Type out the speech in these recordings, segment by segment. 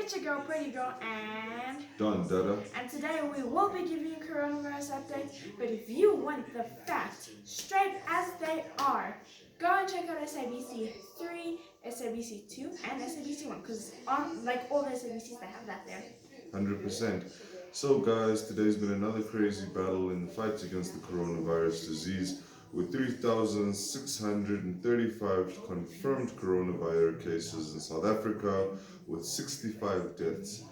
It's your girl, Pretty Girl, and Dada. and today we will be giving you coronavirus updates. But if you want the facts straight as they are, go and check out SABC 3, SABC 2, and SABC 1, because like all the SABCs they have that there. 100%. So, guys, today's been another crazy battle in the fight against the coronavirus disease, with 3,635 confirmed coronavirus cases in South Africa, with 65 deaths.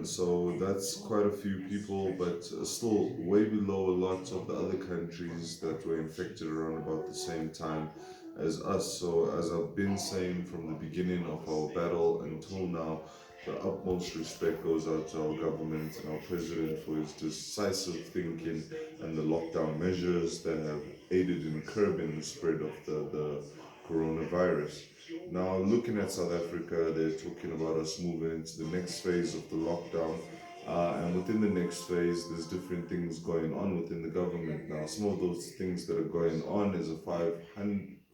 So that's quite a few people, but still way below a lot of the other countries that were infected around about the same time as us. So, as I've been saying from the beginning of our battle until now, the utmost respect goes out to our government and our president for his decisive thinking and the lockdown measures that have aided in curbing the spread of the coronavirus. Now, looking at South Africa, they're talking about us moving into the next phase of the lockdown. And within the next phase, there's different things going on within the government. Now, some of those things that are going on is a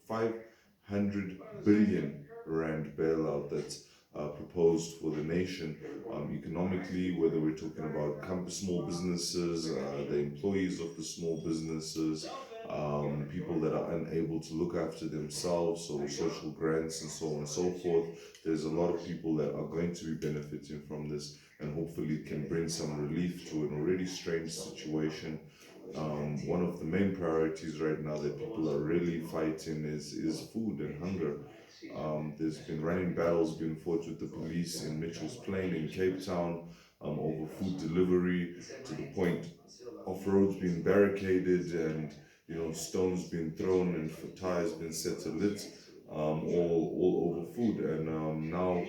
500 billion rand bailout that's proposed for the nation economically, whether we're talking about small businesses, the employees of the small businesses, people that are unable to look after themselves, so social grants and so on and so forth. There's a lot of people that are going to be benefiting from this, and hopefully it can bring some relief to an already strange situation. One of the main priorities right now that people are really fighting is food and hunger. There's been running battles being fought with the police in Mitchell's Plain in Cape Town over food delivery, to the point of roads being barricaded and stones being thrown and tires being set alight, all over food. And now,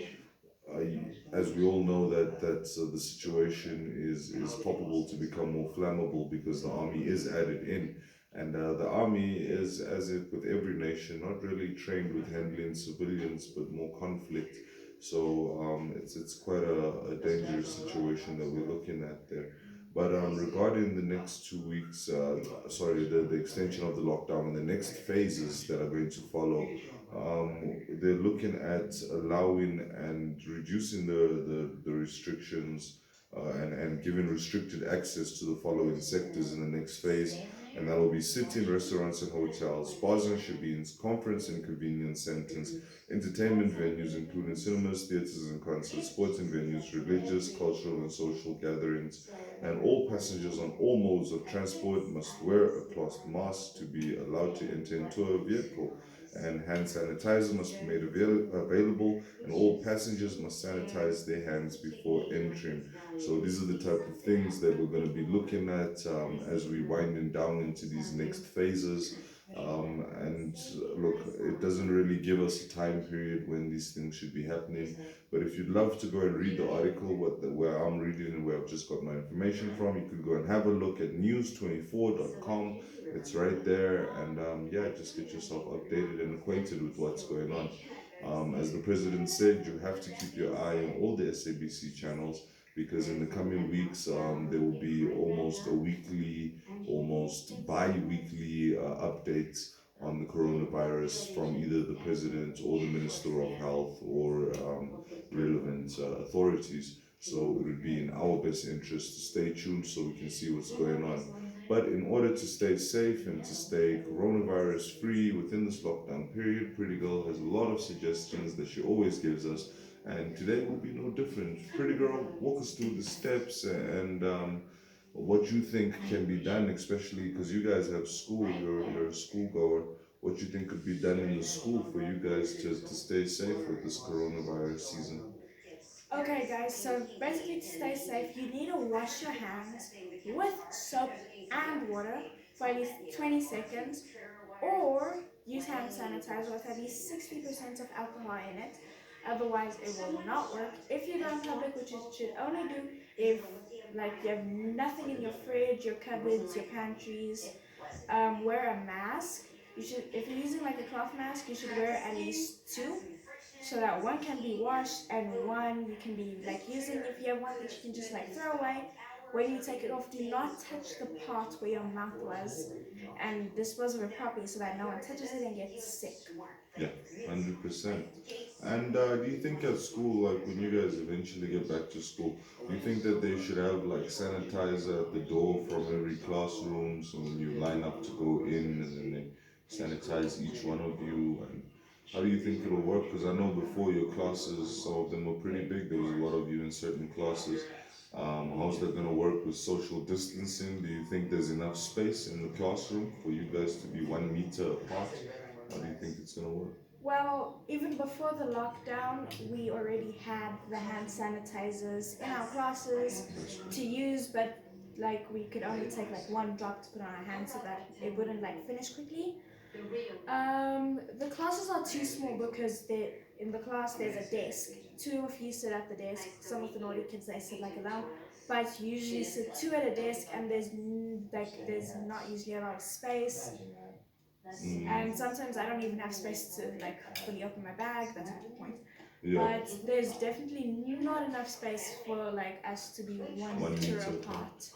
as we all know, that the situation is probable to become more flammable because the army is added in. And the army is, as if with every nation, not really trained with handling civilians, but more conflict. So it's quite a dangerous situation that we're looking at there. But regarding the next 2 weeks, the extension of the lockdown and the next phases that are going to follow, they're looking at allowing and reducing the restrictions and giving restricted access to the following sectors in the next phase. And that will be sitting, restaurants and hotels, bars and shebeens, conference and convenience centers, entertainment venues including cinemas, theaters and concerts, sporting venues, religious, cultural and social gatherings, and all passengers on all modes of transport must wear a cloth mask to be allowed to enter into a vehicle, and hand sanitizer must be made available, and all passengers must sanitize their hands before entering. So these are the type of things that we're going to be looking at as we winding down into these next phases. And look, it doesn't really give us a time period when these things should be happening. But if you'd love to go and read the article where I'm reading and where I've just got my information from, you can go and have a look at news24.com. It's right there, and just get yourself updated and acquainted with what's going on. As the president said, you have to keep your eye on all the SABC channels, because in the coming weeks there will be almost a weekly, almost bi-weekly updates on the coronavirus from either the president or the minister of health or relevant authorities. So it would be in our best interest to stay tuned so we can see what's going on. But in order to stay safe and to stay coronavirus free within this lockdown period, Pretty Girl has a lot of suggestions that she always gives us, and today will be no different. Pretty Girl, walk us through the steps and what you think can be done, especially because you guys have school, you're a school goer. What you think could be done in the school for you guys to stay safe with this coronavirus season? Okay, guys, so basically to stay safe, you need to wash your hands with soap and water for at least 20 seconds, or use hand sanitizer with at least 60% of alcohol in it. Otherwise, it will not work. If you go in public, which you should only do if you have nothing in your fridge, your cupboards, your pantries, wear a mask. You should, if you're using a cloth mask, you should wear at least two, so that one can be washed and one you can be using. If you have one that you can just throw away, when you take it off, do not touch the part where your mouth was, and dispose of it properly so that no one touches it and gets sick. Yeah, 100%. And do you think at school, like when you guys eventually get back to school, do you think that they should have like sanitizer at the door from every classroom so when you line up to go in and then they sanitize each one of you? And how do you think it'll work? Because I know before your classes, some of them were pretty big. There was a lot of you in certain classes. How's that going to work with social distancing? Do you think there's enough space in the classroom for you guys to be 1 meter apart? How do you think it's going to work? Well, even before the lockdown, we already had the hand sanitizers in our classes to use, but like we could only take like one drop to put on our hands so that it wouldn't like finish quickly. The classes are too small because in the class there's a desk. Two of you sit at the desk. Some of the naughty kids they sit like around, but you usually sit two at a desk, and there's not usually a lot of space. And sometimes I don't even have space to like fully open my bag. That's not the point. Yeah. But there's definitely not enough space for like us to be 1 meter apart.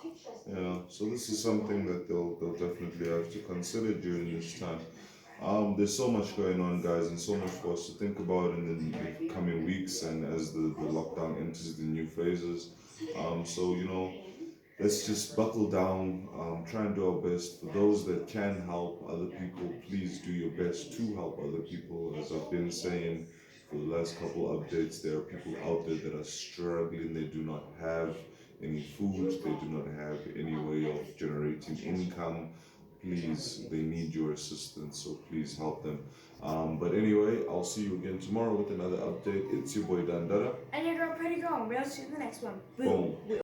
Yeah, so this is something that they'll definitely have to consider during this time. There's so much going on, guys, and so much for us to think about in the coming weeks and as the lockdown enters the new phases. So, let's just buckle down, try and do our best. For those that can help other people, please do your best to help other people. As I've been saying for the last couple updates, there are people out there that are struggling. They do not have any food, they do not have any way of generating income. Please, they need your assistance, so please help them. But anyway, I'll see you again tomorrow with another update. It's your boy Dada. And your girl Pretty Girl. We'll see you in the next one. Boom.